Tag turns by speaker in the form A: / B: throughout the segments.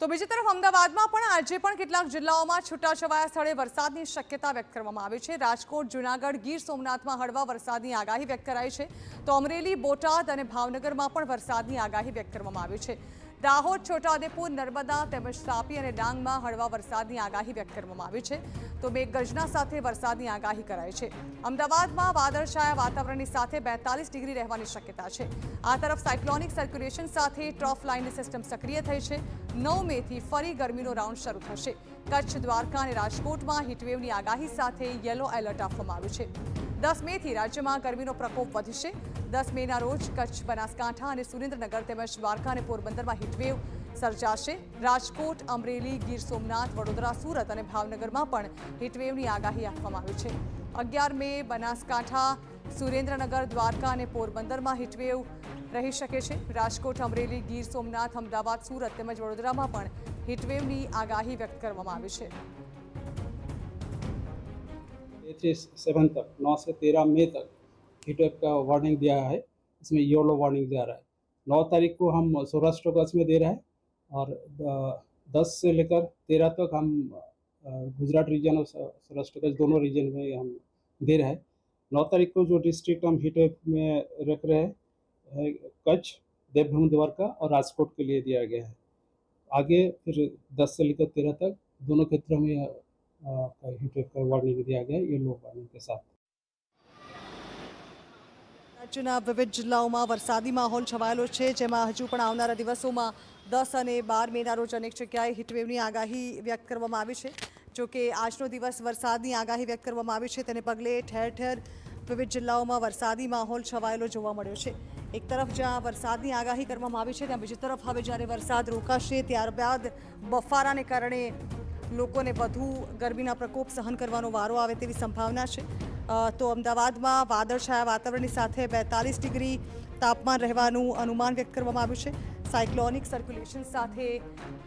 A: તો બીજી તરફ અમદાવાદમાં પણ આજે પણ કેટલાક જિલ્લાઓમાં છૂટાછવાયા સ્થળે વરસાદની શક્યતા વ્યક્ત કરવામાં આવી છે। રાજકોટ, જૂનાગઢ, ગીર સોમનાથમાં હળવા વરસાદની આગાહી વ્યક્ત કરાઈ છે, તો અમરેલી, બોટાદ અને ભાવનગરમાં પણ વરસાદની આગાહી વ્યક્ત કરવામાં આવી છે। દાહોદ, છોટાઉદેપુર, નર્મદા તેમજ તાપી અને ડાંગમાં હળવા વરસાદની આગાહી વ્યક્ત કરવામાં આવી છે, તો મેઘગર્જના સાથે વરસાદની આગાહી કરાઈ છે। અમદાવાદમાં વાદળછાયા વાતાવરણની સાથે 42 ડિગ્રી રહેવાની શક્યતા છે। આ તરફ સાયક્લોનિક સર્ક્યુલેશન સાથે ટ્રફ લાઇનની સિસ્ટમ સક્રિય થઈ છે। 9 મેથી ફરી ગરમીનો રાઉન્ડ શરૂ થશે। કચ્છ, દ્વારકા અને રાજકોટમાં હીટવેવની આગાહી સાથે યલો એલર્ટ આપવામાં આવ્યું છે। 10 મેથી રાજ્યમાં ગરમીનો પ્રકોપ વધશે। 10 મેના રોજ કચ્છ, બનાસકાંઠા અને સુરેન્દ્રનગર તેમજ દ્વારકા અને પોરબંદરમાં હીટવેવ સર્જાશે। રાજકોટ, અમરેલી, ગીર સોમનાથ, વડોદરા, સુરત અને ભાવનગરમાં પણ હીટવેવની આગાહી આપવામાં આવી છે। 11 મે બનાસકાંઠા, સુરેન્દ્રનગર, દ્વારકા અને પોરબંદરમાં હીટવેવ રહી શકે છે। રાજકોટ, અમરેલી, ગીર સોમનાથ, અમદાવાદ, સુરત તેમજ વડોદરામાં પણ હીટવેવની આગાહી વ્યક્ત કરવામાં આવી છે।
B: 7 तक 9 से 13 मई तक हीटवेव का वार्निंग दिया है। इसमें येलो वार्निंग दिया रहा है। 9 तारीख को हम सौराष्ट्र कच्छ में दे रहा है और 10 से लेकर 13 तक हम गुजरात रीजन और सौराष्ट्र कच्छ दोनों रीजन में हम दे रहे हैं। 9 तारीख को जो डिस्ट्रिक्ट हम हीटवेव में रख रहे हैं कच्छ, देवभूमि, द्वारका और राजकोट के लिए दिया गया है। आगे फिर 10 से लेकर 13 तक दोनों क्षेत्रों में हीटवेव का वार्निंग दिया गया है येलो वार्निंग के साथ।
A: રાજ્યના વિવિધ જિલ્લાઓમાં વરસાદી માહોલ છવાયેલો છે, જેમાં હજુ પણ આવનારા દિવસોમાં 10 અને 12 મેના રોજ અનેક જગ્યાએ હીટવેવની આગાહી વ્યક્ત કરવામાં આવી છે। જોકે આજનો દિવસ વરસાદની આગાહી વ્યક્ત કરવામાં આવી છે, તેને પગલે ઠેર ઠેર વિવિધ જિલ્લાઓમાં વરસાદી માહોલ છવાયેલો જોવા મળ્યો છે। એક તરફ જ્યાં વરસાદની આગાહી કરવામાં આવી છે, ત્યાં બીજી તરફ હવે જ્યારે વરસાદ રોકાશે ત્યારબાદ બફારાને કારણે લોકોને વધુ ગરમીના પ્રકોપ સહન કરવાનો વારો આવે તેવી સંભાવના છે। તો અમદાવાદમાં વાદળછાયા વાતાવરણની સાથે 42 ડિગ્રી તાપમાન રહેવાનું અનુમાન વ્યક્ત કરવામાં આવ્યું છે। સાયક્લોનિક સર્ક્યુલેશન સાથે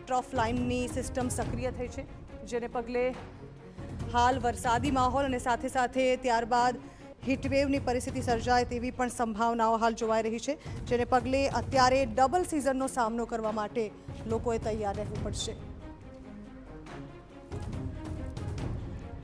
A: ટ્રફ લાઇનની સિસ્ટમ સક્રિય થઈ છે, જેને પગલે હાલ વરસાદી માહોલ અને સાથે સાથે ત્યારબાદ હીટવેવની પરિસ્થિતિ સર્જાય તેવી પણ સંભાવનાઓ હાલ જોવાઈ રહી છે, જેને પગલે અત્યારે ડબલ સિઝનનો સામનો કરવા માટે લોકોએ તૈયાર રહેવું પડશે।